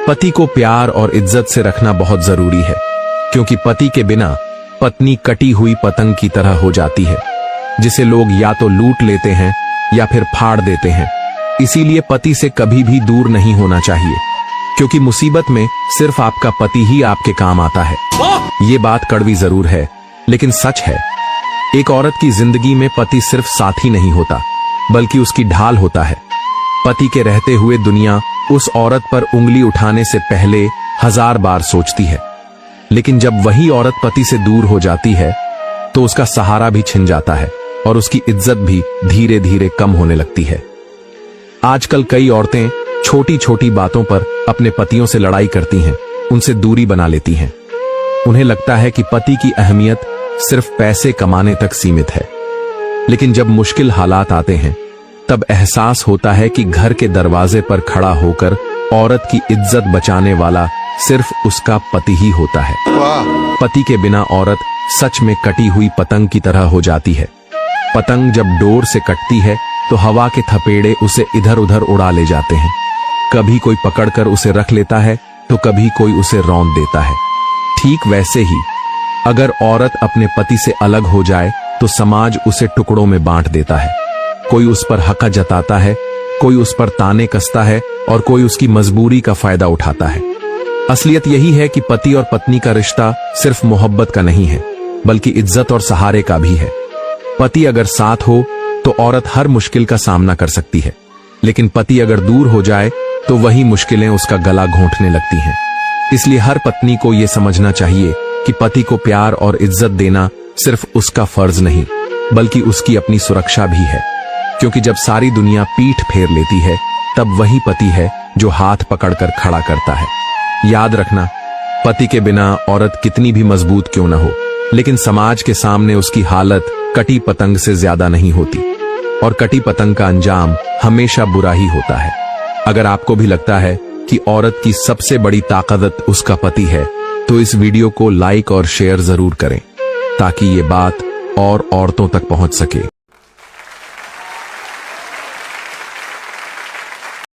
पति को प्यार और इज्जत से रखना बहुत जरूरी है, क्योंकि पति के बिना पत्नी कटी हुई पतंग की तरह हो जाती है, जिसे लोग या तो लूट लेते हैं या फिर फाड़ देते हैं। इसीलिए पति से कभी भी दूर नहीं होना चाहिए, क्योंकि मुसीबत में सिर्फ आपका पति ही आपके काम आता है। ये बात कड़वी जरूर है, लेकिन सच है। एक औरत की जिंदगी में पति सिर्फ साथी नहीं होता, बल्कि उसकी ढाल होता है। पति के रहते हुए दुनिया उस औरत पर उंगली उठाने से पहले 1000 बार सोचती है, लेकिन जब वही औरत पति से दूर हो जाती है तो उसका सहारा भी छिन जाता है और उसकी इज्जत भी धीरे धीरे कम होने लगती है। आजकल कई औरतें छोटी छोटी बातों पर अपने पतियों से लड़ाई करती हैं, उनसे दूरी बना लेती हैं। उन्हें लगता है कि पति की अहमियत सिर्फ पैसे कमाने तक सीमित है, लेकिन जब मुश्किल हालात आते हैं तब एहसास होता है कि घर के दरवाजे पर खड़ा होकर औरत की इज्जत बचाने वाला सिर्फ उसका पति ही होता है। पति के बिना औरत सच में कटी हुई पतंग की तरह हो जाती है। पतंग जब डोर से कटती है तो हवा के थपेड़े उसे इधर उधर उड़ा ले जाते हैं। कभी कोई पकड़कर उसे रख लेता है तो कभी कोई उसे रौंद देता है। ठीक वैसे ही अगर औरत अपने पति से अलग हो जाए तो समाज उसे टुकड़ों में बांट देता है। कोई उस पर हक जताता है, कोई उस पर ताने कसता है और कोई उसकी मजबूरी का फायदा उठाता है। असलियत यही है कि पति और पत्नी का रिश्ता सिर्फ मोहब्बत का नहीं है, बल्कि इज्जत और सहारे का भी है। पति अगर साथ हो तो औरत हर मुश्किल का सामना कर सकती है, लेकिन पति अगर दूर हो जाए तो वही मुश्किलें उसका गला घोंटने लगती हैं। इसलिए हर पत्नी को यह समझना चाहिए कि पति को प्यार और इज्जत देना सिर्फ उसका फर्ज नहीं, बल्कि उसकी अपनी सुरक्षा भी है। क्योंकि जब सारी दुनिया पीठ फेर लेती है तब वही पति है जो हाथ पकड़कर खड़ा करता है। याद रखना, पति के बिना औरत कितनी भी मजबूत क्यों न हो, लेकिन समाज के सामने उसकी हालत कटी पतंग से ज्यादा नहीं होती, और कटी पतंग का अंजाम हमेशा बुरा ही होता है। अगर आपको भी लगता है कि औरत की सबसे बड़ी ताकत उसका पति है, तो इस वीडियो को लाइक और शेयर जरूर करें, ताकि ये बात और औरतों तक पहुंच सके।